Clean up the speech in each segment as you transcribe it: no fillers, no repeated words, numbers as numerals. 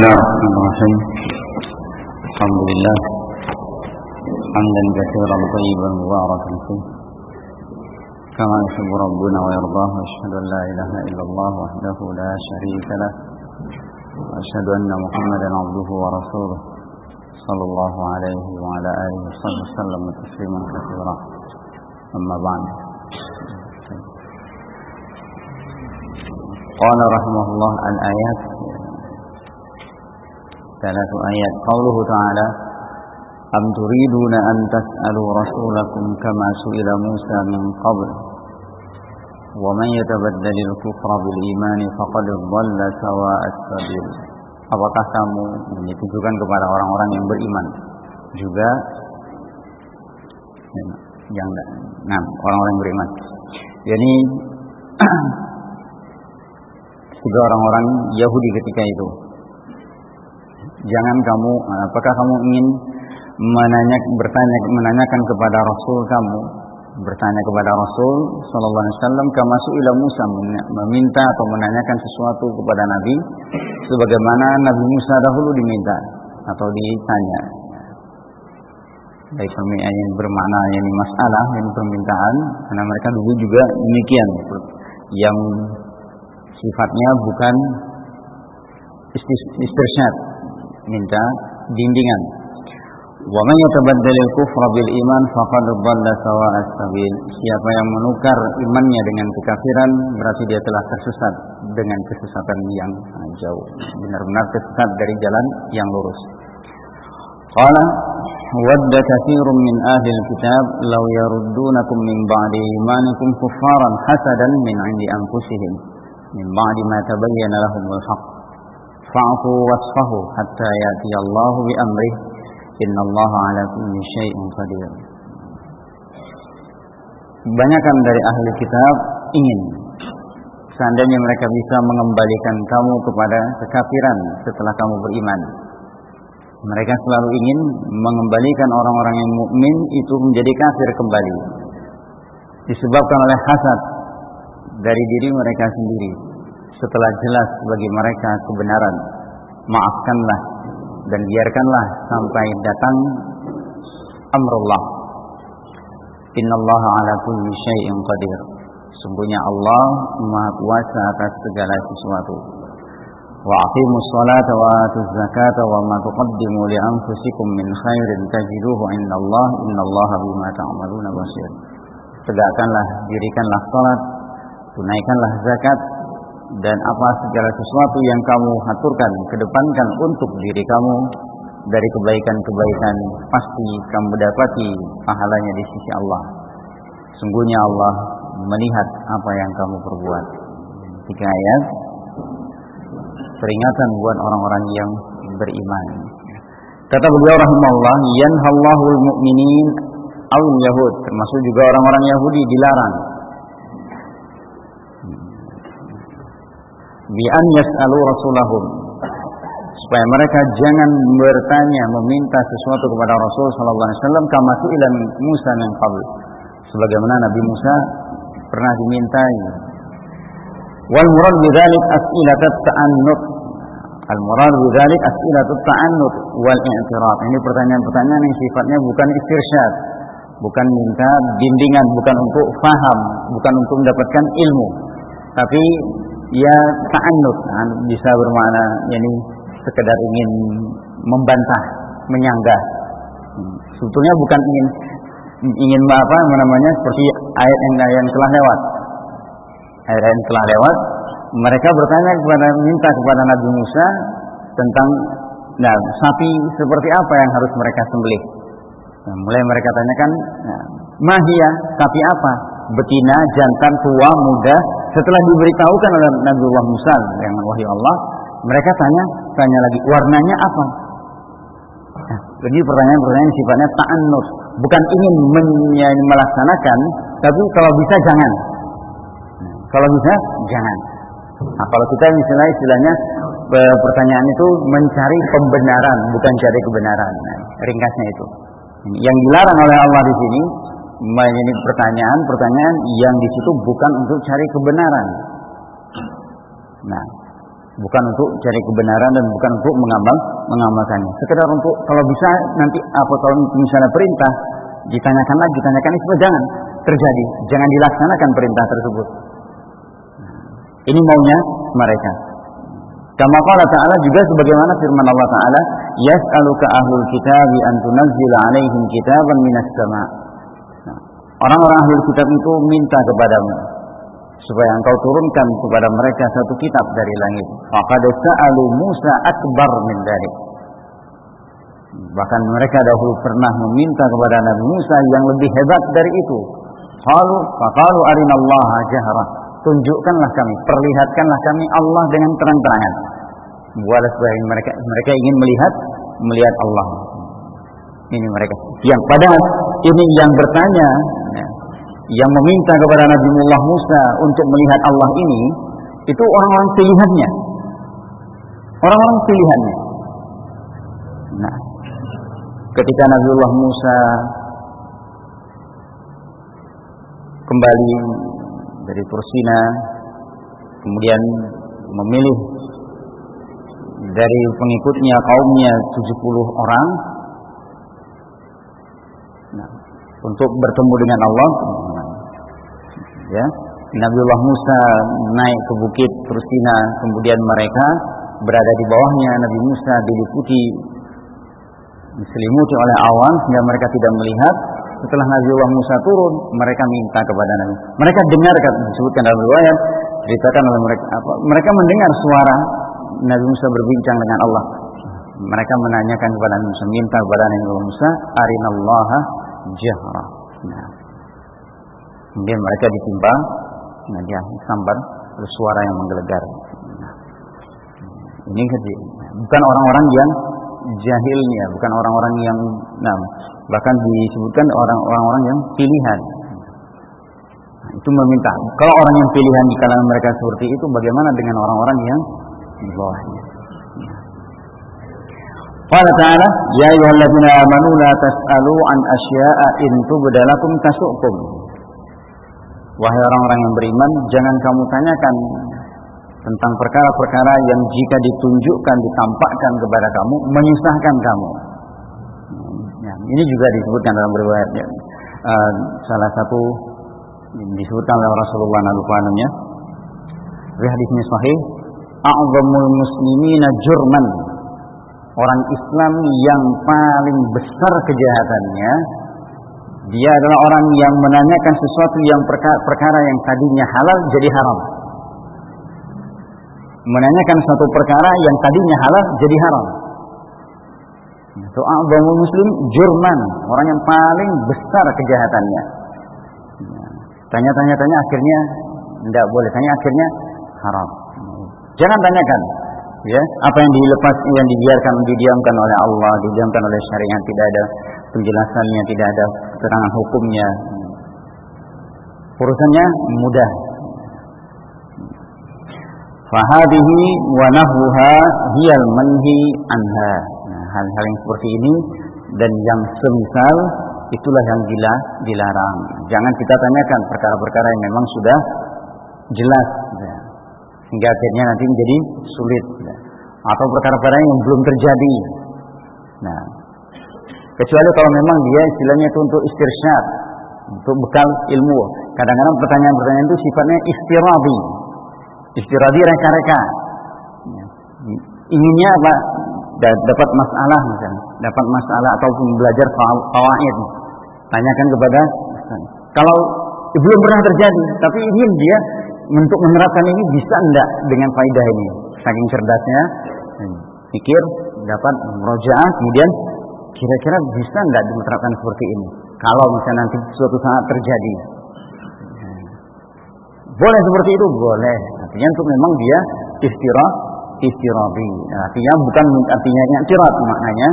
Bismillahirrahmanirrahim. Alhamdulillah hamdan katsiran thayyiban mubarakan fihi kama yuhibbu rabbuna wa yardah. Asyhadu an la ilaha illallah wahdahu la syarika lah wa asyhadu anna Muhammadan abduhu wa rasuluh sallallahu alaihi wa ala alihi wasallam tasliman katsiran. Amma ba'd. Qala rahimahullah al-ayat 3 ayat. Qauluhu ta'ala am turiduna an tas'alu rasulakum kama su'ila Musa min qabl wa man yatabaddalil kufra bil imani faqad dhalla sawa'as sabil. Apakah kamu ditujukan kepada orang-orang yang beriman juga orang-orang yang beriman, yakni juga orang-orang Yahudi ketika itu. Jangan kamu, apakah kamu ingin menanyakan kepada Rasul kamu, bertanya kepada Rasul sallallahu alaihi wasallam kama su'ila Musa, meminta atau menanyakan sesuatu kepada Nabi sebagaimana Nabi Musa dahulu diminta atau ditanya. Baik, yang bermakna yang masalah, yang permintaan, karena mereka dulu juga demikian, yang sifatnya bukan istirsyad, minta bimbingan. Wa man yatabaddalil kufra bil iman faqad dhalla sawa'as sabil. Siapa yang menukar imannya dengan kekafiran berarti dia telah tersesat dengan kesesatan yang jauh, benar-benar tersesat dari jalan yang lurus. Qala wadda katsirun min ahlil kitab law yaruddunakum min ba'di imanikum kuffaran hasadan min 'indi anfusihim min ba'di ma tabayyana lahumul haqq fa'fu wasfahu hatta ya'ti Allahu bi amrih innallaha 'ala kulli syai'in qadir. Kebanyakan dari ahli kitab ingin seandainya mereka bisa mengembalikan kamu kepada kekafiran setelah kamu beriman. Mereka selalu ingin mengembalikan orang-orang yang mukmin itu menjadi kafir kembali, disebabkan oleh hasad dari diri mereka sendiri. Setelah jelas bagi mereka kebenaran, maafkanlah dan biarkanlah sampai datang amrullah. Innallaha ala kulli syai'in qadir. Sungguhnya Allah Maha Kuasa atas segala sesuatu. Wa aqimus salata wa atuz zakata wa ma tuqaddimu li anfusikum min khairin tajiduhu indallahi innallaha bima ta'maluna basir. Tegakkanlah, dirikanlah salat, tunaikanlah zakat, dan apa segala sesuatu yang kamu haturkan, kedepankan untuk diri kamu dari kebaikan-kebaikan, pasti kamu dapati pahalanya di sisi Allah. Sungguhnya Allah melihat apa yang kamu perbuat. 3 ayat peringatan buat orang-orang yang beriman. Kata beliau rahimahullah, yanhallahul mu'minin awil yahud, termasuk juga orang-orang Yahudi dilarang bi an yas'alu rasulahum, supaya mereka jangan bertanya, meminta sesuatu kepada Rasul sallallahu alaihi wasallam kama su'ila Musa min qabl, sebagaimana Nabi Musa pernah dimintai. Wal murad bidzalik as'ilatut ta'annut, al murad bidzalik as'ilatut ta'annut wal i'tiraf. Ini pertanyaan-pertanyaan yang sifatnya bukan istirsyad, bukan minta bimbingan, bukan untuk faham, bukan untuk mendapatkan ilmu, tapi ya ta'annut, bisa bermakna yakni sekedar ingin membantah, menyanggah. Sebetulnya bukan ingin seperti ayat yang telah lewat. Ayat yang telah lewat, mereka bertanya minta kepada Nabi Musa tentang sapi seperti apa yang harus mereka sembelih. Mulai mereka tanyakan, mahia, sapi apa? Betina, jantan, tua, muda. Setelah diberitahukan oleh Nabiullah Musa dengan wahyu Allah, mereka tanya lagi, warnanya apa? Jadi pertanyaan-pertanyaan sifatnya ta'annut, bukan ingin melaksanakan, tapi kalau bisa jangan. Kalau bisa jangan. Nah, kalau kita istilahnya pertanyaan itu mencari pembenaran, bukan cari kebenaran. Nah, ringkasnya itu. Yang dilarang oleh Allah di sini ini pertanyaan yang di situ bukan untuk cari kebenaran. Nah, bukan untuk cari kebenaran dan bukan untuk mengamalkannya. Sekedar untuk kalau bisa nanti apa kalau misalnya perintah ditanyakan lagi, itu jangan terjadi, jangan dilaksanakan perintah tersebut. Ini maunya mereka. Kama qala ta'ala, juga sebagaimana firman Allah Ta'ala, yas'aluka ahlul kitabi an tunazzila 'alaihim kitaban minas sama'. Orang-orang ahlul kitab itu minta kepadamu supaya engkau turunkan kepada mereka satu kitab dari langit. Faqad sa'alu Musa akbar min dzalik. Bahkan mereka dahulu pernah meminta kepada Nabi Musa yang lebih hebat dari itu. Faqalu arinallaha jahra. Tunjukkanlah kami, perlihatkanlah kami Allah dengan terang-terangan. Buat supaya mereka ingin melihat Allah. Ini mereka. Yang padahal ini yang bertanya, yang meminta kepada Nabi Musa untuk melihat Allah ini, itu orang-orang pilihannya. Orang-orang pilihannya. Nah, ketika Nabiullah Musa kembali dari Tursina, kemudian memilih dari pengikutnya kaumnya 70 orang untuk bertemu dengan Allah. Ya, Nabiullah Musa naik ke bukit Tursina, kemudian mereka berada di bawahnya. Nabi Musa diselimuti oleh awan sehingga mereka tidak melihat. Setelah Nabiullah Musa turun, mereka minta kepada Nabi. Mereka dengarkan, disebutkan dalam riwayat, ceritakan oleh mereka mereka mendengar suara Nabi Musa berbincang dengan Allah. Mereka menanyakan kepada Nabi Musa, minta kepada Nabi Musa, arinallaha jahra. Nah, kemudian mereka ditimbang, dia sambar suara yang menggelegar. Nah, ini bukan orang-orang yang jahilnya, bukan orang-orang yang bahkan disebutkan orang-orang yang pilihan. Nah, itu meminta. Kalau orang yang pilihan di kalangan mereka seperti itu, bagaimana dengan orang-orang yang di bawahnya? Qala ta'ala, ya ayyuhalladzina amanu la tas'alu an asya'a in tubda lakum tasu'kum. Wahai orang-orang yang beriman, jangan kamu tanyakan tentang perkara-perkara yang jika ditunjukkan, ditampakkan kepada kamu, menyusahkan kamu. Ya, ini juga disebutkan dalam riwayat salah satu disebutkan oleh Rasulullah SAW. Hadisnya sahih, a'zamul muslimina jurman. Orang Islam yang paling besar kejahatannya, dia adalah orang yang menanyakan sesuatu yang perkara yang tadinya halal jadi haram. Menanyakan suatu perkara yang tadinya halal jadi haram. Itu a'zamul muslim jurman, orang yang paling besar kejahatannya. Tanya akhirnya tidak boleh, tanya akhirnya haram. Jangan tanyakan, ya, apa yang dibiarkan, didiamkan oleh Allah, didiamkan oleh syariat, tidak ada penjelasannya, tidak ada keterangan hukumnya. Urusannya mudah. Fahadihi wa nahwuha hiyal manhi anha. Nah, hal-hal yang seperti ini dan yang semisal itulah yang dilarang. Jangan kita tanyakan perkara-perkara yang memang sudah jelas, ya, sehingga akhirnya nanti menjadi sulit, ya, atau perkara-perkara yang belum terjadi. Nah, kecuali kalau memang dia istilahnya itu untuk istirsyad, untuk bekal ilmu. Kadang-kadang pertanyaan-pertanyaan itu sifatnya istiradi reka-reka. Inginnya apa? Dapat masalah misalnya, dapat masalah ataupun belajar fawaid. Tanyakan kepada, kalau belum pernah terjadi, tapi ingin dia untuk menerapkan ini bisa enggak dengan faidah ini. Saking cerdasnya, pikir, dapat murojaah, kemudian kira-kira bisa enggak diterapkan seperti ini. Kalau misalnya nanti suatu saat terjadi, boleh seperti itu, boleh. Artinya untuk memang dia istirabi. Artinya bukan artinya i'tirad, maknanya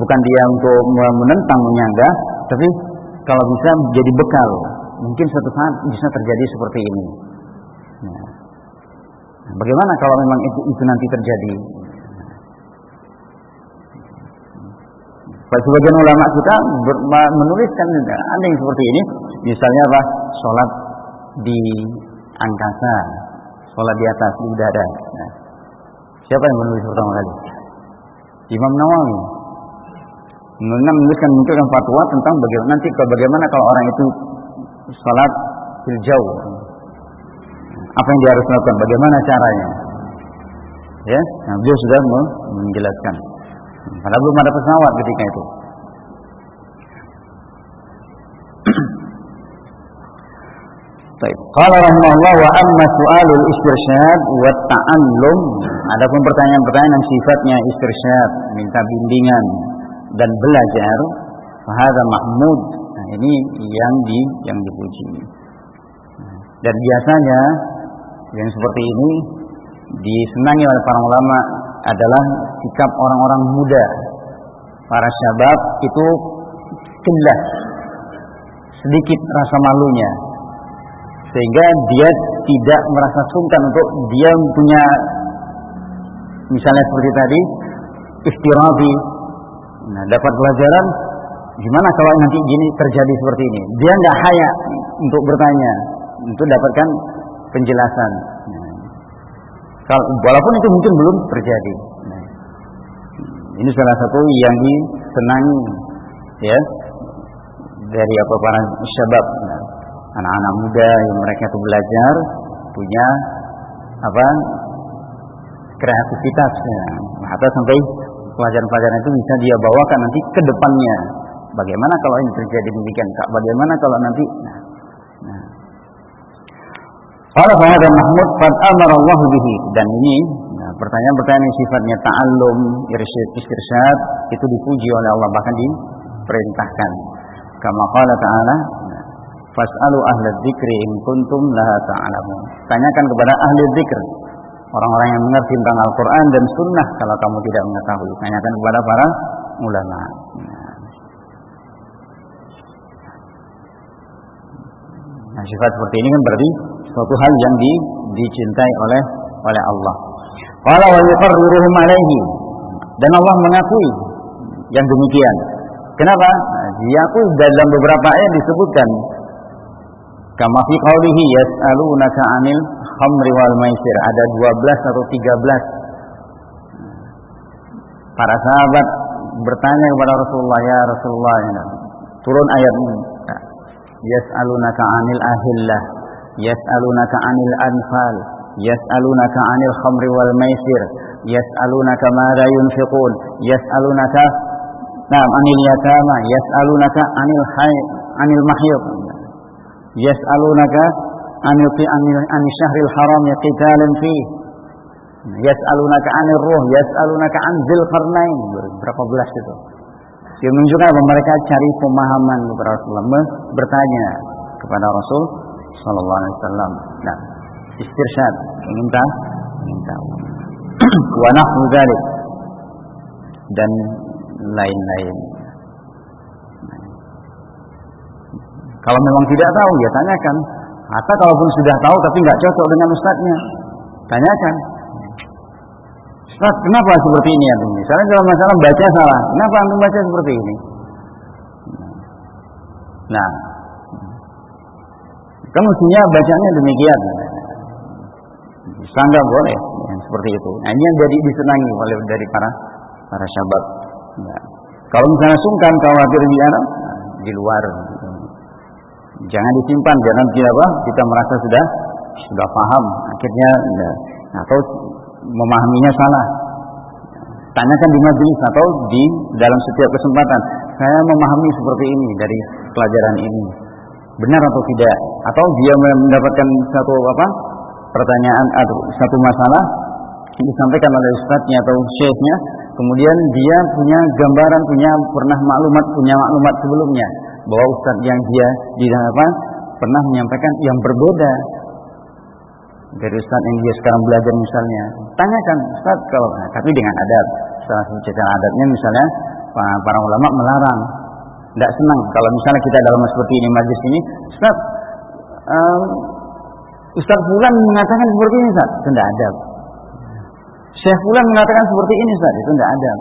bukan dia untuk menentang, menyanggah, tapi kalau bisa jadi bekal. Mungkin suatu saat bisa terjadi seperti ini. Nah, bagaimana kalau memang itu nanti terjadi? Sebagian ulama kita menuliskan ada yang seperti ini. Misalnya apa? Sholat di angkasa, sholat di atas, di udara. Nah, Siapa yang menulis pertama kali? Imam Nawawi. Menuliskan fatwa tentang bagaimana kalau orang itu salat fil jaw. Apa yang dia harus lakukan? Bagaimana caranya? Ya, nah, beliau sudah menjelaskan. Karena belum ada pesawat ketika itu. Baik. Qala rahimahullah wa amma su'alul istirsyad wa ta'allum. Adapun pertanyaan-pertanyaan yang sifatnya istirsyad, minta bimbingan dan belajar, fahadha mahmud. Nah, ini yang dipuji. Dan biasanya yang seperti ini disenangi oleh para ulama adalah sikap orang-orang muda. Para syabab itu jelas sedikit rasa malunya, sehingga dia tidak merasa sungkan untuk dia punya, misalnya seperti tadi istirabi, nah, dapat pelajaran gimana kalau nanti gini terjadi seperti ini. Dia nggak haya untuk bertanya, untuk dapatkan penjelasan. Walaupun itu mungkin belum terjadi. Nah, ini salah satu yang disenangi ya dari para syabab. Nah, anak-anak muda yang mereka itu belajar, punya kreativitas, ya. Atau sampai pelajaran-pelajaran itu bisa dia bawakan nanti ke depannya. Bagaimana kalau ini terjadi demikian? Bagaimana kalau nanti? Qala fa hadha mahmud qad amara Allah bihi. Dan ini pertanyaan-pertanyaan yang sifatnya ta'allum, irsyad, itu dipuji oleh Allah, bahkan diperintahkan. Kama qala ta'ala, fas'alu ahla dzikri in kuntum la ta'lamun. Tanyakan kepada ahli dzikr, orang-orang yang mengerti tentang Al-Qur'an dan Sunnah, kalau kamu tidak mengetahui. Tanyakan kepada para ulama. Nah, sifat seperti ini kan berarti suatu hal yang dicintai oleh Allah. Qala wa yuqarriruhum alaihi. Dan Allah mengakui yang demikian. Kenapa? Diakui dalam beberapa ayat disebutkan. Kama fi qaulihi yas'alunaka 'anil khamri wal maisir. Ada 12 atau 13. Para sahabat bertanya kepada Rasulullah, ya Rasulullah, turun ayat ini. Yas'alunaka 'anil ahillah, yas'alunaka 'anil anfal, yas'alunaka 'anil khamri wal maisir, yas'alunaka madza yunfiqun, yas'alunaka 'anil yatama, yas'alunaka 'anil mahyid, yas'alunaka 'anil syahril haram qitalin fi, yas'alunaka 'anil ruh, yas'alunaka 'an dzil qarnain. Berapa belas itu? Yang menunjukkan bahwa mereka cari pemahaman kepada Rasulullah, bertanya kepada Rasul sallallahu alaihi wasallam. Nah, istirsyad, minta wa nahwu dzalik dan lain-lain. Kalau memang tidak tahu ya tanyakan. Atau kalaupun sudah tahu tapi nggak cocok dengan ustadznya, tanyakan. Ustaz, kenapa seperti ini ya? Misalnya kalau masalah baca salah, kenapa antum baca seperti ini? Nah, kan mestinya bacanya demikian. Bisa nggak boleh yang seperti itu. Nah, ini yang jadi disenangi oleh dari para syabab. Nah, kalau misalnya sungkan, khawatir di luar, jangan disimpan, jangan kita merasa sudah paham, akhirnya atau memahaminya salah. Tanyakan di majelis atau di dalam setiap kesempatan. Saya memahami seperti ini dari pelajaran ini. Benar atau tidak? Atau dia mendapatkan satu pertanyaan atau satu masalah disampaikan oleh ustadznya atau syekhnya, kemudian dia punya gambaran, punya maklumat sebelumnya bahwa ustadz yang dia pernah menyampaikan yang berbeda dari ustadz yang dia sekarang belajar misalnya. Tanyakan ustadz kalau, tapi dengan adab. Salah satu cara adabnya misalnya para ulama melarang, tidak senang kalau misalnya kita dalam seperti ini majlis ini, ustadz Ustadz Fulan mengatakan seperti ini, Ustadz, itu tidak adab. Syekh Fulan mengatakan seperti ini, Ustadz, itu tidak adab.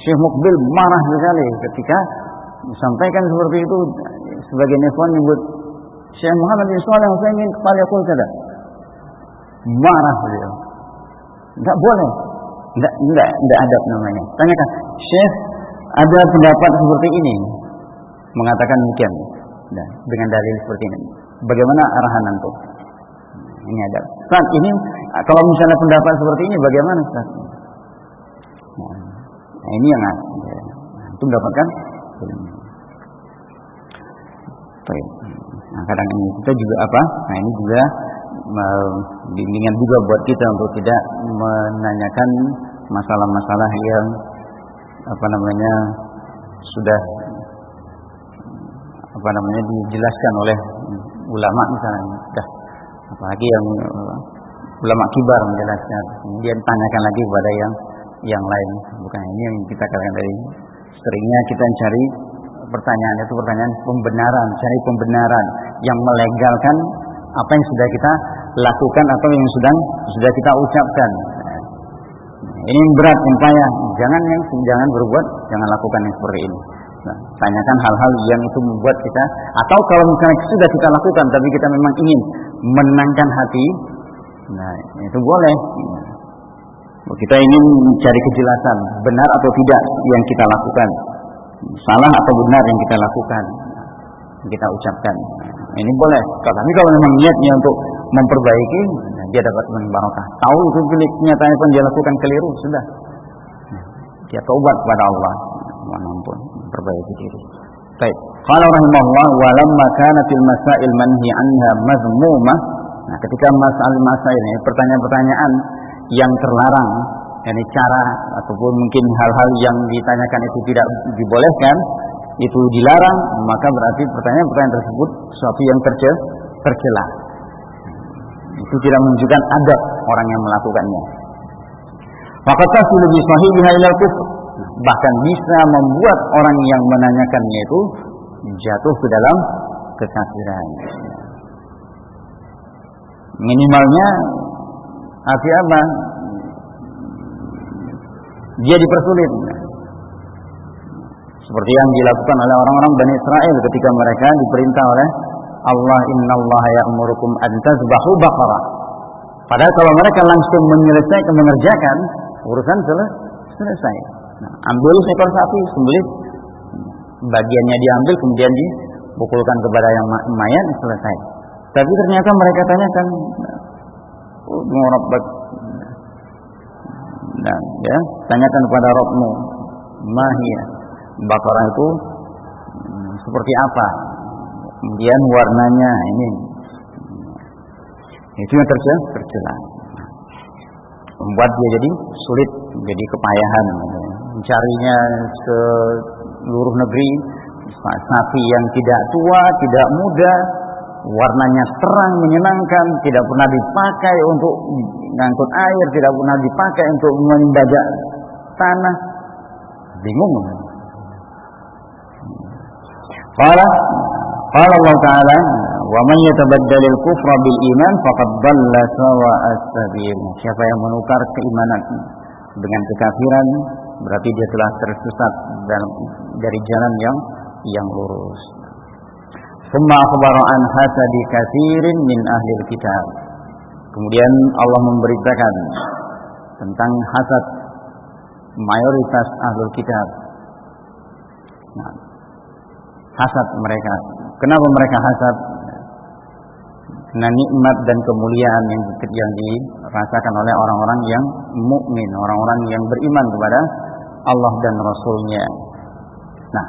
Syekh Mukbil marah sekali ketika disampaikan seperti itu. Sebagian ikhwan menyebut Syekh Muhammad bin Shalih Al-Utsaimin qala yaqul kada. Marah beliau. Enggak boleh. Enggak adab namanya. Tanyakan, Syekh, ada pendapat seperti ini, mengatakan demikian, nah, dengan dalil seperti ini. Bagaimana arahan antum? Ini ada. Ustaz, ini kalau misalnya pendapat seperti ini bagaimana, Ustaz? Nah, ini yang antum dapatkan. Baik. Nah, kadang ini kita juga apa? Nah, ini juga bimbingan juga buat kita untuk tidak menanyakan masalah-masalah yang sudah dijelaskan oleh ulama misalnya, apalagi yang ulama kibar menjelaskan, kemudian tanyakan lagi kepada yang lain. Bukan ini yang kita katakan tadi, seringnya kita cari pertanyaan itu pertanyaan pembenaran, cari pembenaran yang melegalkan apa yang sudah kita lakukan atau yang sudah kita ucapkan. Ini berat, yang payah. Jangan berbuat, jangan lakukan yang seperti ini. Nah, tanyakan hal-hal yang itu membuat kita, atau kalau misalnya sudah kita lakukan tapi kita memang ingin menenangkan hati, nah itu boleh. Kita ingin mencari kejelasan benar atau tidak yang kita lakukan, salah atau benar yang kita lakukan, yang kita ucapkan. Nah, ini boleh. Tapi kalau memang niatnya untuk memperbaiki, dia dapat barokah. Tahu itu kenyataannya pun dia lakukan keliru, sudah. Dia taubat kepada Allah, mengampun, memperbaiki diri. Baik. Qala rahimahullah wa lamma kanatil masail manhi anha mazmumah. Nah, ketika masail ini pertanyaan-pertanyaan yang terlarang, yakni cara ataupun mungkin hal-hal yang ditanyakan itu tidak dibolehkan, itu dilarang, maka berarti pertanyaan-pertanyaan tersebut sesuatu yang tercela. Itu tidak menunjukkan adab orang yang melakukannya. Maka tasilu bi sahibiha ilal kufr, bahkan bisa membuat orang yang menanyakannya itu jatuh ke dalam kekafiran. Minimalnya arti apa? Dia dipersulit. Seperti yang dilakukan oleh orang-orang Bani Israel ketika mereka diperintah oleh Allah, innallaha ya'murukum an tazbahu baqarah. Padahal kalau mereka langsung mengerjakan urusan selesai. Nah, ambil seekor sapi, sembelih, bagiannya diambil kemudian dipukulkan kepada yang mayat, selesai. Tapi ternyata mereka tanyakan, Rabbak, nah, ya, tanyakan kepada Rabbmu, mahiyah, baqarah itu seperti apa? Kemudian warnanya ini, itu yang tercela, membuat dia jadi sulit, jadi kepayahan, mencarinya seluruh negeri, sapi yang tidak tua, tidak muda, warnanya terang, menyenangkan, tidak pernah dipakai untuk mengangkut air, tidak pernah dipakai untuk membajak tanah, bingung. Qala Allah Ta'ala, wa man yatabaddalil kufra bil iman faqad dhalla sawa'as sabil. Siapa yang menukar keimanan dengan kekafiran, berarti dia telah tersesat dari jalan yang lurus. Summa akhbara an hasadi katsirin min ahlil kitab. Kemudian Allah memberitakan tentang hasad mayoritas ahlul kitab. Nah, hasad mereka. Kenapa mereka hasad? Karena nikmat dan kemuliaan yang dirasakan oleh orang-orang yang mukmin, orang-orang yang beriman kepada Allah dan Rasul-Nya. Nah,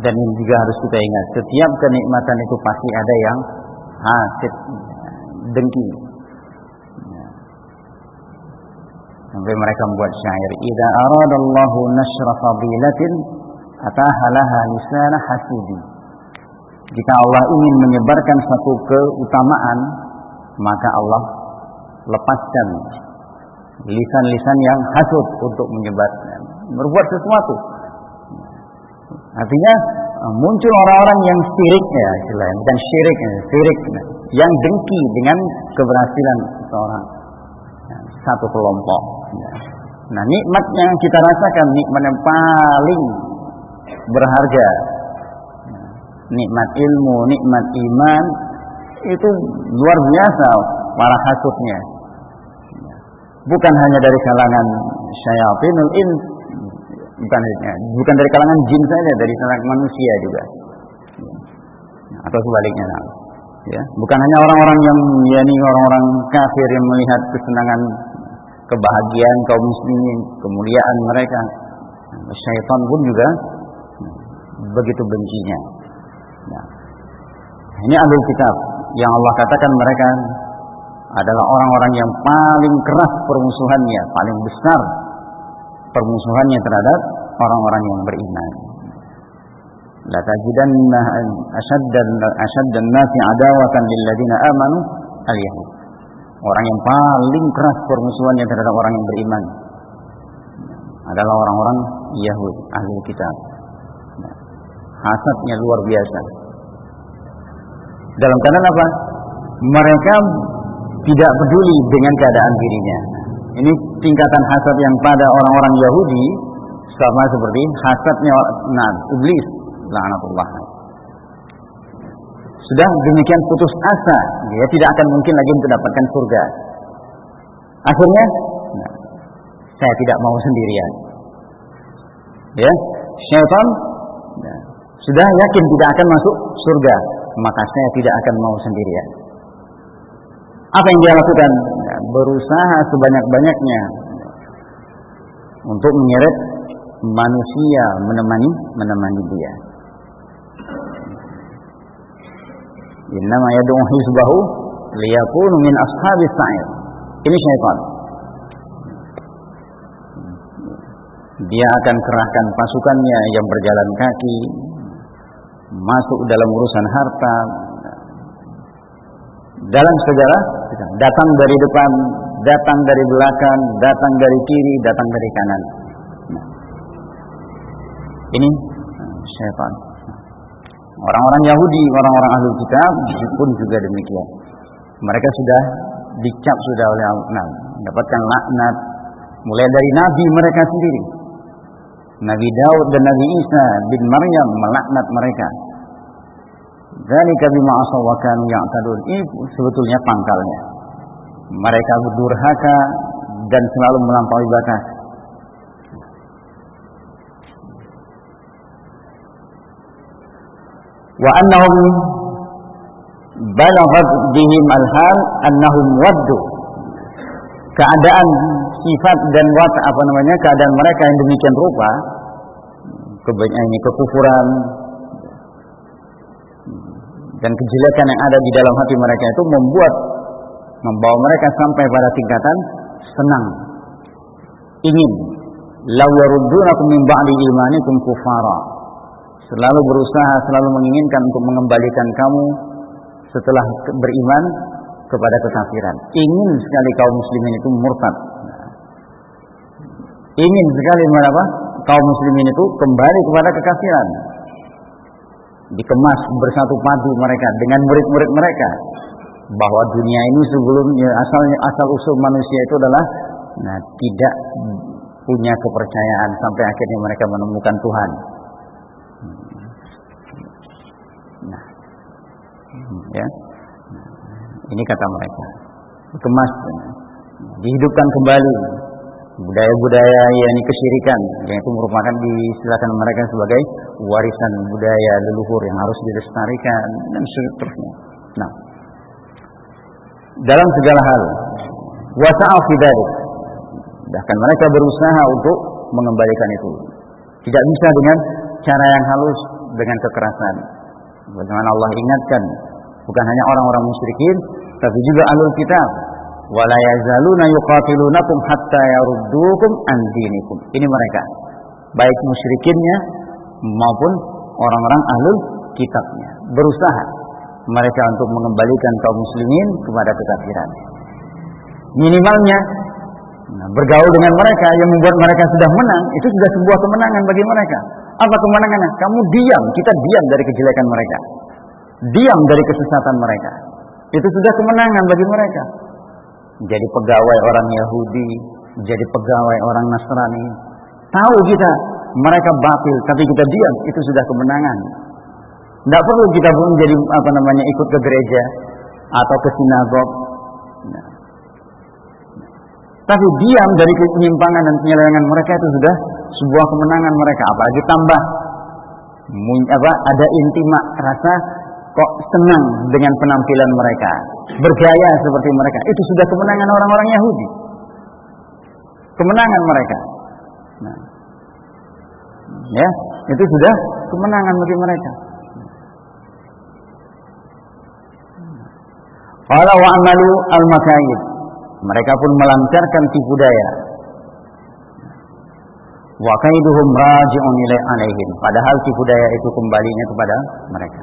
dan ini juga harus kita ingat, setiap kenikmatan itu pasti ada yang hasid, dengki. Sampai mereka membuat syair, idza aradallahu nashra fadilatin atahalaha lisana hasidi. Jika Allah ingin menyebarkan satu keutamaan, maka Allah lepaskan lisan-lisan yang hasud untuk menyebarkan, berbuat sesuatu. Artinya muncul orang-orang yang syirik, ya istilahnya, bukan syirik, yang dengki dengan keberhasilan seseorang, satu kelompok. Nah, nikmat yang kita rasakan, nikmat yang paling berharga, nikmat ilmu, nikmat iman, itu luar biasa para hasudnya. bukan hanya dari kalangan syayatinul ins, bukan dari kalangan jin saja, dari kalangan manusia juga, atau sebaliknya, ya, bukan hanya orang-orang yang yakni orang-orang kafir yang melihat kesenangan, kebahagiaan kaum muslimin, kemuliaan mereka, syaitan pun juga begitu bencinya. Nah, ini ahlul kitab yang Allah katakan mereka adalah orang-orang yang paling keras permusuhannya, paling besar permusuhannya terhadap orang-orang yang beriman. La tajidanna ashaddan nasi adawatan lil ladzina amanu al-yahud. Orang yang paling keras permusuhannya terhadap orang yang beriman adalah orang-orang Yahudi, ahli kitab. Hasadnya luar biasa. Dalam keadaan apa? Mereka tidak peduli dengan keadaan dirinya. Ini tingkatan hasad yang pada orang-orang Yahudi sama seperti hasadnya iblis, laknatullah. Sudah demikian putus asa, dia tidak akan mungkin lagi mendapatkan surga. Akhirnya, saya tidak mau sendirian. Ya, syaitan sudah yakin tidak akan masuk surga, maka saya tidak akan mau sendirian. Apa yang dia lakukan? Berusaha sebanyak-banyaknya untuk menyeret manusia menemani dia. Innama yad'u hizbahu liyakunu min ashabis sa'ir. Ini syaitan. Dia akan kerahkan pasukannya yang berjalan kaki masuk dalam urusan harta, dalam segala, datang dari depan, datang dari belakang, datang dari kiri, datang dari kanan. Ini syaitan. Orang-orang Yahudi, orang-orang ahli kitab pun juga demikian. Mereka sudah dicap sudah oleh Allah, mendapatkan laknat mulai dari nabi mereka sendiri. Nabi Daud dan Nabi Isa bin Maryam melaknat mereka. Dzalika bima asaw wa kanu ya'tadun. Ini sebetulnya pangkalnya. Mereka berdurhaka dan selalu melampaui batas. Wa annahum balaghat bihim al-hal annahum waddu. Keadaan sifat dan keadaan mereka yang demikian rupa, ini kekufuran dan kejelekan yang ada di dalam hati mereka itu membawa mereka sampai pada tingkatan senang, ingin law yaruddunakum min ba'di imanikum kufara, selalu berusaha, selalu menginginkan untuk mengembalikan kamu setelah beriman kepada kekafiran. Ingin sekali kaum muslimin itu murtad. Ingin sekali kaum muslimin itu kembali kepada kekafiran. Dikemas bersatu padu mereka dengan murid-murid mereka bahwa dunia ini sebelumnya asal usul manusia itu adalah tidak punya kepercayaan sampai akhirnya mereka menemukan Tuhan. Ya. Ini kata mereka. Dikemas, dihidupkan kembali budaya-budaya yakni kesyirikan yang itu merupakan diistilahkan mereka sebagai warisan budaya leluhur yang harus dilestarikan dan seterusnya. Nah, dalam segala hal wasa'u fi dzalik, bahkan mereka berusaha untuk mengembalikan itu. Tidak bisa dengan cara yang halus, dengan kekerasan. Bagaimana Allah ingatkan, bukan hanya orang-orang musyrikin, tapi juga ahlul kitab. Wala yazaluna yuqatilunakum hatta yaruddukum an dinikum. Ini mereka, baik musyrikinnya maupun orang-orang ahlul kitabnya, berusaha mereka untuk mengembalikan kaum muslimin kepada kekafiran. Minimalnya bergaul dengan mereka yang membuat mereka sudah menang, itu sudah sebuah kemenangan bagi mereka. Apa kemenangannya? Kamu diam, kita diam dari kejelekan mereka, diam dari kesesatan mereka. Itu sudah kemenangan bagi mereka. Jadi pegawai orang Yahudi, jadi pegawai orang Nasrani, tahu kita mereka batil, tapi kita diam, itu sudah kemenangan. Tidak perlu kita pun jadi ikut ke gereja atau ke sinagog. Tapi diam dari penyimpangan dan penyelewengan mereka itu sudah sebuah kemenangan mereka. Apalagi tambah ada intimak rasa kok senang dengan penampilan mereka, bergaya seperti mereka. Itu sudah kemenangan orang-orang Yahudi. Kemenangan mereka. Nah, ya, itu sudah kemenangan bagi mereka. Qala wa amalu al-makaid. Mereka pun melancarkan tipu daya. Wa kaiduhum raji'un ilaihim. Padahal tipu daya itu kembalinya kepada mereka.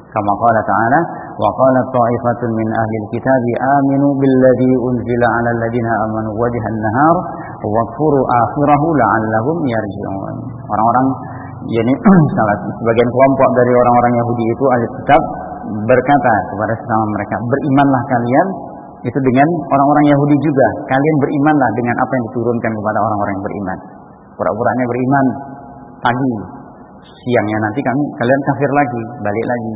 Kama qala ta'ala, wa qalat ta'ifatun min ahli al-kitab aminu billadzi unzila 'ala alladziina amanu wajhan nahar wakfuru akhirahu la'allahum yarji'un. Orang-orang yakni salah sebagian kelompok dari orang-orang Yahudi itu ahli kitab berkata kepada sesama mereka, berimanlah kalian itu dengan orang-orang Yahudi juga. Kalian berimanlah dengan apa yang diturunkan kepada orang-orang yang beriman. Pura-puranya beriman pagi, siangnya nanti kalian kafir lagi, balik lagi.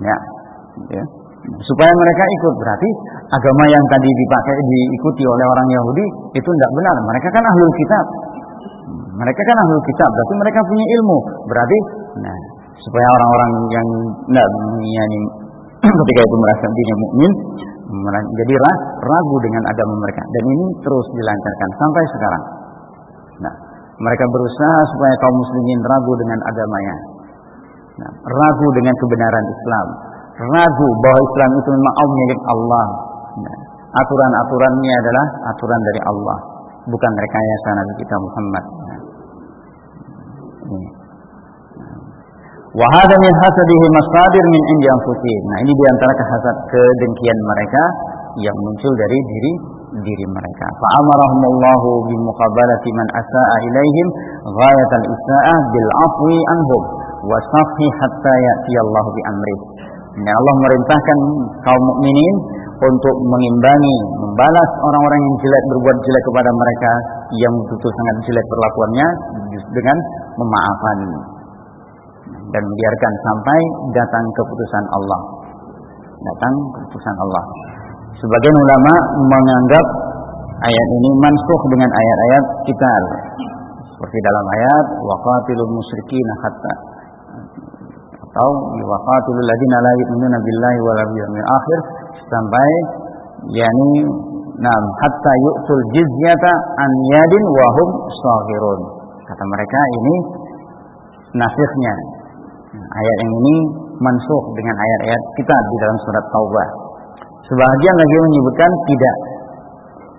Ya. Supaya mereka ikut. Berarti agama yang tadi diikuti oleh orang Yahudi itu tidak benar. Mereka kan ahlul kitab. Berarti mereka punya ilmu. Berarti supaya orang-orang yang tidak ketika itu merasa dirinya mukmin jadi ragu dengan agama mereka, dan ini terus dilancarkan sampai sekarang. Mereka berusaha supaya kaum muslimin ragu dengan agamanya, ragu dengan kebenaran Islam, ragu bahwa Islam itu memang milik Allah. Aturan-aturannya adalah aturan dari Allah, bukan rekayasa Nabi kita Muhammad. Wa hadza min hasadihi masadir min indi anfusihim. Ini diantara kedengkian mereka yang muncul dari diri mereka. Fa amarahumullahu bi muqabalati man asaa ilaihim ghayatal isaa'ah bil afwi anhum wa safhi hatta ya'ti Allah bi amrih. Allah merintahkan kaum mukminin untuk mengimbangi, membalas orang-orang yang jelek, berbuat jelek kepada mereka yang betul sangat jelek perlakuannya dengan memaafkan dan membiarkan sampai datang keputusan Allah. Sebagian ulama menganggap ayat ini mansukh dengan ayat-ayat qital. Seperti dalam ayat waqatilul musyrikin hatta atau waqatilul ladzina la yu'minuna billahi wal yawmil akhir sampai hatta yu'tul jizyata an yadin wa hum shaghirun. Kata mereka ini nasikhnya. Ayat yang ini mansukh dengan ayat-ayat kita di dalam surat Taubah. Sebagian lagi menyebutkan tidak.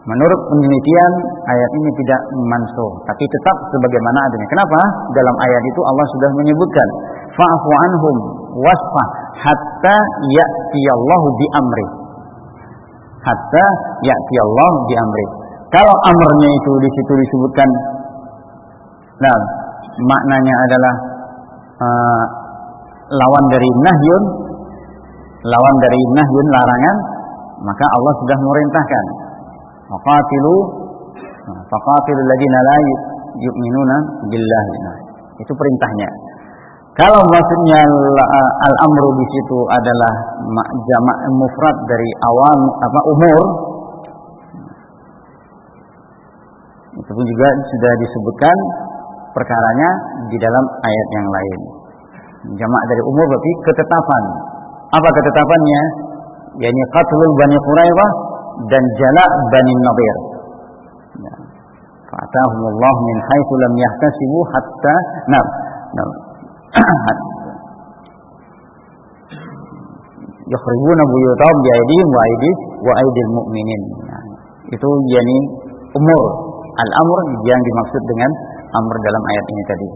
Menurut penelitian ayat ini tidak mansukh, tapi tetap sebagaimana adanya. Kenapa? Dalam ayat itu Allah sudah menyebutkan fa'fu anhum wasfah hatta ya'tiyallahu bi amri. Hatta ya'tiyallahu bi amri. Kalau amrnya itu di situ disebutkan, maknanya adalah lawan dari nahyun larangan, maka Allah sudah memerintahkan faqatilul ladzina la yu'minuna billahi. Itu perintahnya. Kalau maksudnya al-amru di situ adalah jamak mufrad dari umur, itu pun juga sudah disebutkan perkaranya di dalam ayat yang lain. Jamak dari umur berarti ketetapan. Apa ketetapannya? yakni qatlul Bani Quraidah dan jala Bani Nadir. Fa'atahumullah min haitsu lam yahtasibu hatta yukhribuna buyutahum bi aydihim wa aydil mu'minin. Itu yakni umur. Al-amr yang dimaksud dengan amr dalam ayat ini tadi.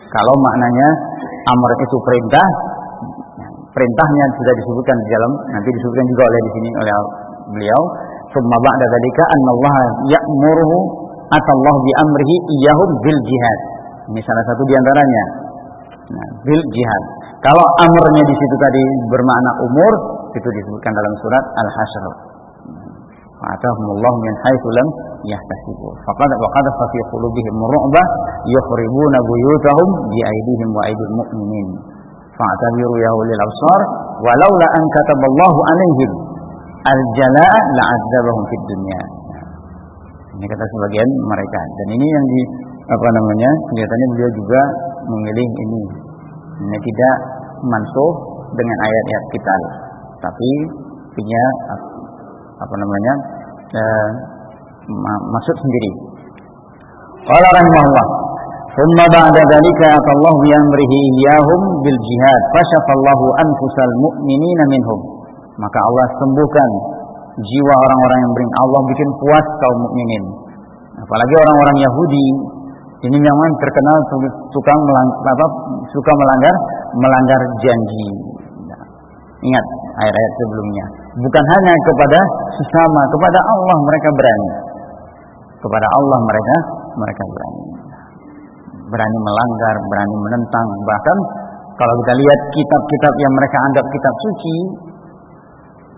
Kalau maknanya amr itu perintah, perintahnya sudah disebutkan di dalam, nanti disebutkan juga oleh di sini oleh beliau. Summa ba'da dzalika annallaha ya'muruhu atallahu bi amrihi iyyahum bil jihad. Ini salah satu di antaranya. Bil jihad. Kalau amrnya di situ tadi bermakna umur, itu disebutkan dalam surat Al-Hasyr. Atahumullahu min haitsu lam yahtasibu. Faqad waqadha fi qulubihim ru'ba yukhribuna buyutahum bi aydihim wa aydil mu'minin. Fa'tabiru ya ulil absar walaula an kataballahu alaihim al-jala' la'adzabahum fid dunya. Ini kata sebagian mereka. Dan ini yang kelihatannya beliau juga memilih ini tidak mansuh dengan ayat-ayat kita, tapi punya maksud sendiri. Qala rahimahullah, thumma ba'da dzalika atallahu bi amrihi iyyahum bil jihad fashafallahu anfusal mu'minina minhum. Maka Allah sembuhkan jiwa orang-orang yang beriman. Allah bikin puas kaum mukminin. Apalagi orang-orang Yahudi ini memang terkenal suka melanggar janji. Ingat ayat-ayat sebelumnya. Bukan hanya kepada sesama, kepada Allah mereka berani. Kepada Allah mereka berani. Berani melanggar, berani menentang. Bahkan kalau kita lihat kitab-kitab yang mereka anggap kitab suci,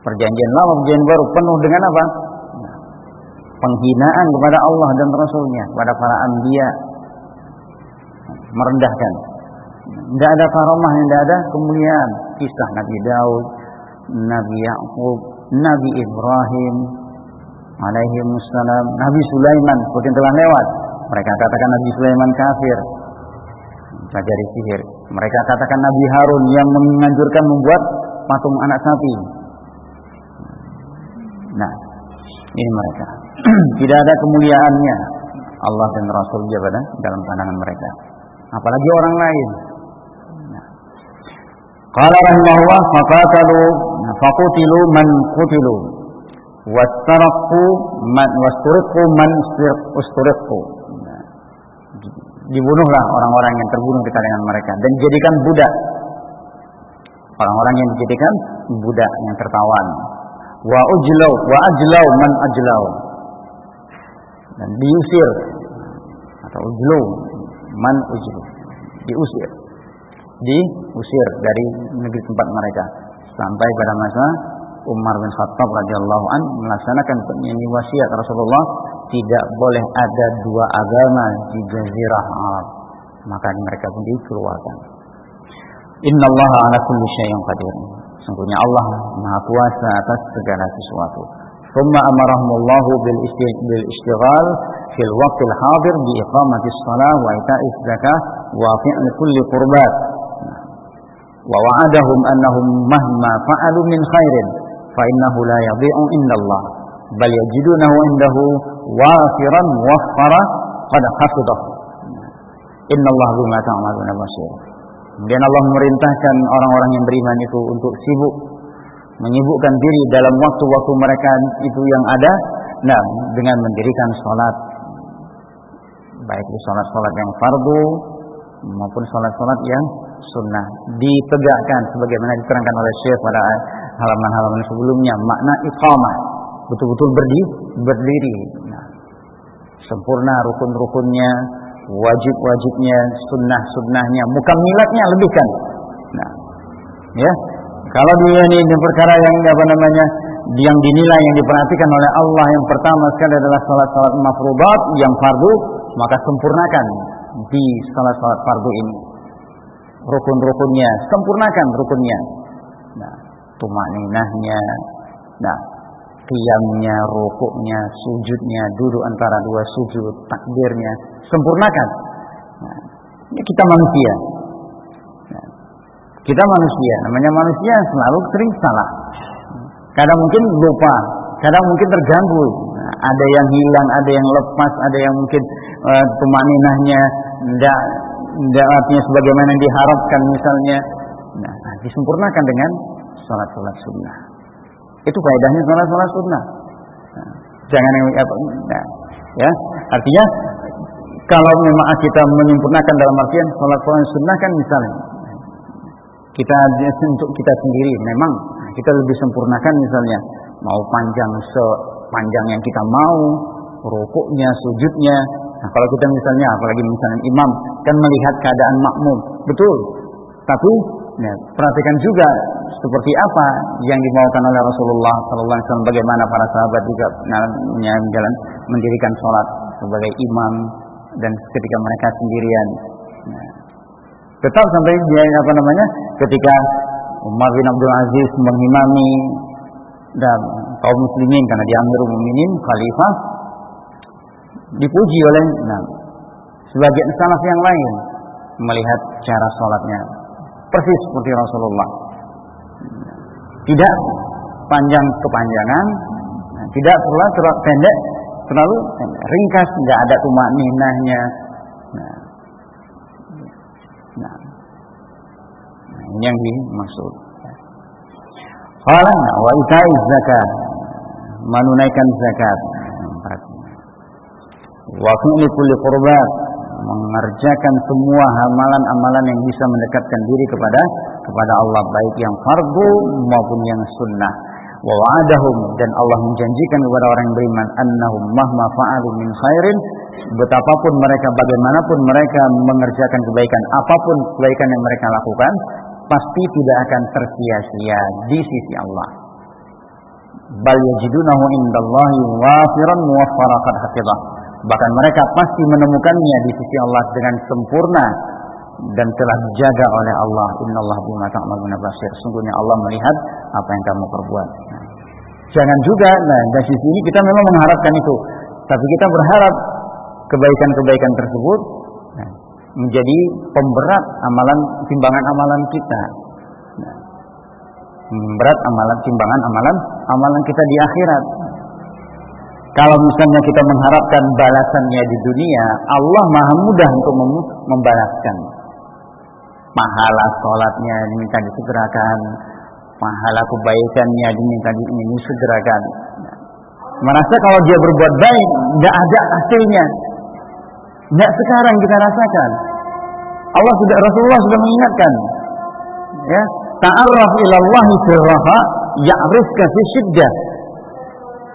Perjanjian Lama, Perjanjian Baru penuh dengan apa? Penghinaan kepada Allah dan Rasulnya, kepada para anbiya, merendahkan. Tidak ada karamah, tidak ada kemuliaan. Kisah Nabi Daud, Nabi Ya'qub, Nabi Ibrahim alaihimussalam, Nabi Sulaiman seperti yang telah lewat. Mereka katakan Nabi Sulaiman kafir, pelajari sihir. Mereka katakan Nabi Harun yang menganjurkan membuat patung anak sapi. Nah, ini mereka. Tidak ada kemuliaannya Allah dan Rasulnya dalam pandangan mereka, apalagi orang lain. Qala rahimahullah, faqutilu man qutilu wastariqu man usturiqu. Dibunuhlah orang-orang yang terbunuh di kalangan mereka dan dijadikan budak orang-orang yang dijadikan budak yang tertawan. Wa ajlau man ajlau, dan diusir atau ujlu man ujlu, diusir dari negeri tempat mereka sampai pada masa Umar bin Khattab radhiyallahu an melaksanakan ini wasiat Rasulullah, tidak boleh ada dua agama di Jazirah Arab, maka mereka pun dikeluarkan. Innallaha ala kulli syai'in qadir. Sungguhnya Allah Maha Kuasa atas segala sesuatu. Thumma amarahumullahu bil ishtighal fil waqtil hadir bi iqamatis shalah wa ita'iz zakah wa fi'li kulli qurbat. Wa wa'adahum annahum mahma fa'alu min khairin fa innahu la yadhi'u indallah bal yajidunahu indahu wafiran muwaffara qad hafidahu. Innallaha bima ta'maluna basir. Kemudian Allah memerintahkan orang-orang yang beriman itu untuk menyibukkan diri dalam waktu-waktu mereka itu yang ada, dengan mendirikan sholat, baik itu sholat yang fardu maupun sholat yang sunnah, ditegakkan sebagaimana diterangkan oleh Syekh pada halaman-halaman sebelumnya. Makna iqamah, betul-betul berdiri, sempurna rukun-rukunnya, wajib-wajibnya, sunnah-sunnahnya, mukammilatnya lebihkan. Kalau dia ini perkara yang dinilai, yang diperhatikan oleh Allah, yang pertama sekali adalah salat-salat mafruḍat yang fardu, maka sempurnakan di salat-salat fardu ini. Rukun-rukunnya, sempurnakan rukunnya. Tumaninahnya, qiyamnya, rukuknya, sujudnya, duduk antara dua sujud, takbirnya, sempurnakan. Kita manusia. Kita manusia, namanya manusia selalu sering salah. Kadang mungkin lupa, kadang mungkin terganggu. Ada yang hilang, ada yang lepas, ada yang mungkin tumaninahnya tidak artinya sebagaimana yang diharapkan misalnya. Disempurnakan dengan salat-salat sunnah. Itu faedahnya salat sunnah. Jangan artinya kalau memang kita menyempurnakan dalam artian salat sunnah kan misalnya kita untuk kita sendiri memang kita lebih sempurnakan misalnya mau panjang sepanjang yang kita mau, rukuknya, sujudnya. Kalau kita misalnya apalagi misalnya imam kan melihat keadaan makmum, betul. Tapi perhatikan juga seperti apa yang dimaukan oleh Rasulullah sallallahu alaihi wasallam, bagaimana para sahabat juga jalan mendirikan sholat sebagai imam dan ketika mereka sendirian. Tetap sampai ketika Umar bin Abdul Aziz mengimami dan kaum muslimin karena dia Amirul Mukminin, khalifah, dipuji oleh sebagian salaf yang lain melihat cara sholatnya persis seperti Rasulullah. Tidak panjang kepanjangan, tidak pula terlalu pendek, terlalu ringkas, tidak ada tumakninahnya. Ini yang dimaksud. Qala wa itaiz zakat, menunaikan zakat. Wa fi'li kulli qurbat, mengerjakan semua amalan-amalan yang bisa mendekatkan diri kepada Allah, baik yang fardu maupun yang sunnah. Wa wa'adahum, dan Allah menjanjikan kepada orang yang beriman, annahum mahma fa'alu min khairin, betapapun mereka, bagaimanapun mereka mengerjakan kebaikan, apapun kebaikan yang mereka lakukan, pasti tidak akan tersia-sia di sisi Allah. Bal yajidunahu indallahi wafiran muwaffara qad hafizah, bahkan mereka pasti menemukannya di sisi Allah dengan sempurna dan telah dijaga oleh Allah. Innallaha bima ta'maluna basir, sungguhnya Allah melihat apa yang kamu perbuat. Jangan juga, dari sisi ini kita memang mengharapkan itu, tapi kita berharap kebaikan-kebaikan tersebut menjadi pemberat amalan, timbangan amalan kita. Berat timbangan amalan kita di akhirat. Kalau misalnya kita mengharapkan balasannya di dunia, Allah maha mudah untuk membalaskan. Pahala sholatnya diminta disegerakan, pahala kebaikannya diminta disegerakan. Merasa kalau dia berbuat baik, tidak ada hasilnya. Tidak sekarang kita rasakan. Rasulullah sudah mengingatkan. Ya, ta'arraf ilallahi sirraha ya'rifka fi syiddah.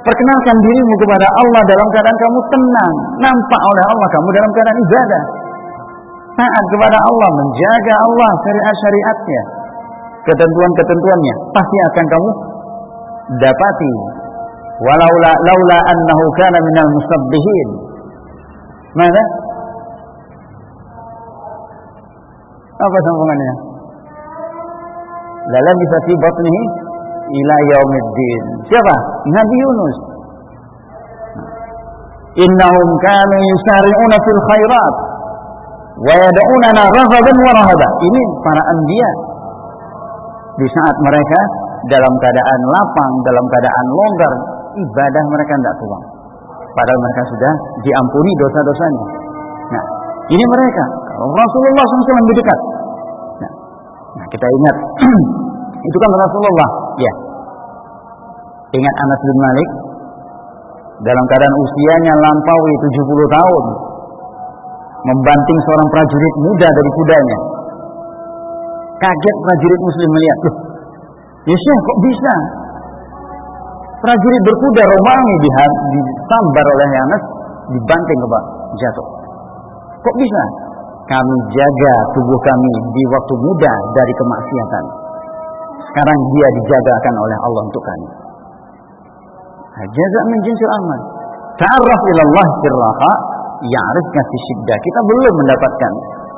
Perkenalkan dirimu kepada Allah dalam keadaan kamu tenang, nampak oleh Allah kamu dalam keadaan ibadah. Taat kepada Allah, menjaga Allah, syariat-syariatnya, ketentuan-ketentuannya, pasti akan kamu dapati. Laula annahu kana minal musabbihin. Mana? Apa sambungannya? La labisa fi batnihi ila yaumiddin. Siapa? Nabi Yunus. Innahum kanu yusari'una fil khairat wa yad'unana raghaban wa rahaba. Ini para anbiya. Di saat mereka dalam keadaan lapang, dalam keadaan longgar, ibadah mereka tidak kurang. Padahal mereka sudah diampuni dosa-dosanya. Nah, ini mereka. Rasulullah SAW lebih dekat. Nah, kita ingat itu kan Rasulullah. Ya. Ingat Anas bin Malik dalam keadaan usianya lampaui 70 tahun, membanting seorang prajurit muda dari kudanya. Kaget prajurit muslim melihat, ya Syekh, kok bisa? Prajurit berkuda Romawi disambar oleh Anas, dibanting ke bawah, jatuh. Kok bisa? Kami jaga tubuh kami di waktu muda dari kemaksiatan. Sekarang dia dijagakan oleh Allah untuk kami. Jaza min jinsil amal. Ta'arraf ilallah sirraha ya'rifka fi syiddah. Kita belum mendapatkan.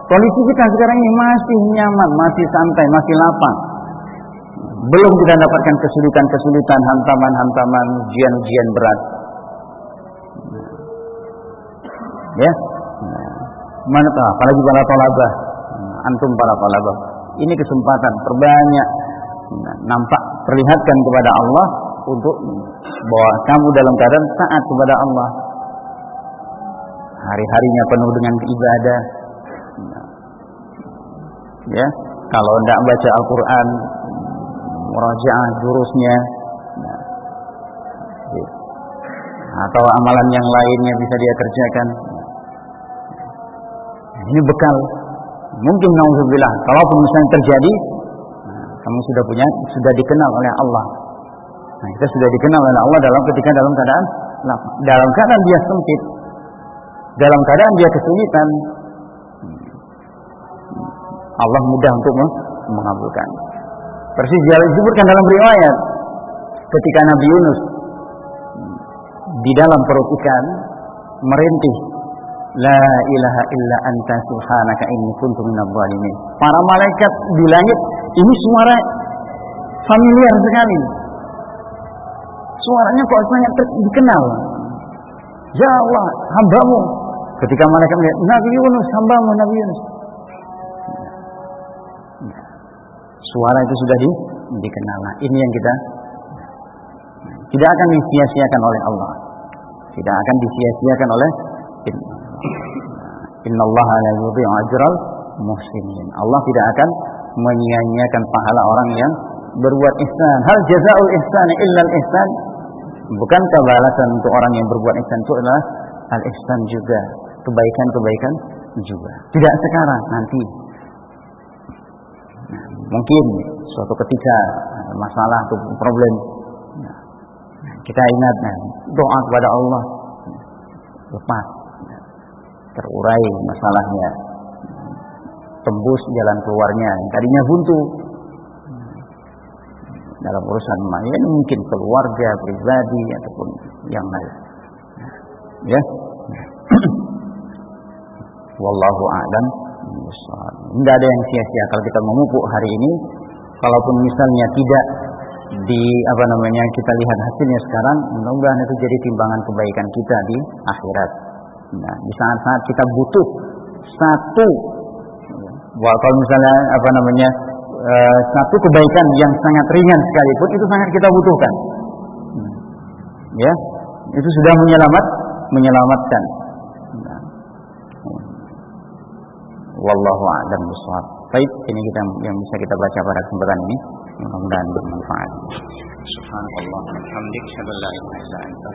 Kondisi kita sekarang ini masih nyaman, masih santai, masih lapang. Belum kita dapatkan kesulitan-kesulitan, hantaman-hantaman, ujian-ujian berat. Ya. Mana tahu, apalagi para thalabah. Antum para thalabah. Ini kesempatan terbanyak. Nampak perlihatkan kepada Allah untuk bahwa kamu dalam keadaan taat kepada Allah. Hari-harinya penuh dengan ibadah. Ya, kalau tidak baca Al-Quran, murajaah durusnya, atau amalan yang lainnya bisa dia kerjakan. Ini bekal. Mungkin naudzubillah, kalaupun misalnya terjadi, kamu sudah dikenal oleh Allah. Nah, kita sudah dikenal oleh Allah dalam keadaan dia sempit, dalam keadaan dia kesulitan, Allah mudah untuk mengabulkan. Persis disebutkan dalam riwayat ketika Nabi Yunus di dalam perut ikan merintih, la ilaha illa anta subhanaka inni kuntu minadh dhalimin. Para malaikat di langit, ini suara familiar sekali. suaranya kok sangat dikenal. Ya Allah, hambamu. Ketika malaikat melihat Nabi Yunus, hambamu Nabi Yunus. Suara itu sudah dikenal. Nah, ini yang kita tidak akan disia-siakan oleh Allah. Tidak akan disia-siakan oleh Innallaha la yudhi'u ajral muhsinin. Allah tidak akan menyia-nyiakan pahala orang yang berbuat ihsan. Hal jazaa'ul ihsan illa al-ihsan. Bukankah balasan untuk orang yang berbuat ihsan itu adalah al-ihsan juga, kebaikan-kebaikan juga. Tidak sekarang, nanti. Nah, mungkin suatu ketika masalah atau problem, kita ingat doa kepada Allah, lepas, terurai masalahnya, tembus jalan keluarnya. Tadinya buntu dalam urusan main, mungkin keluarga, pribadi ataupun yang lain. Ya. Wallahu a'lam. Tidak ada yang sia-sia kalau kita memupuk hari ini. Kalaupun misalnya tidak kita lihat hasilnya sekarang, mudah-mudahan itu jadi timbangan kebaikan kita di akhirat. Nah, di saat-saat kita butuh satu, kalau misalnya satu kebaikan yang sangat ringan sekalipun, itu sangat kita butuhkan. Ya, itu sudah menyelamatkan. Wallahu a'lam bishawab. Baik, ini yang bisa kita baca pada kesempatan ini. Mudah-mudahan bermanfaat. Subhanallah, alhamdulillah, la ilaha illa anta.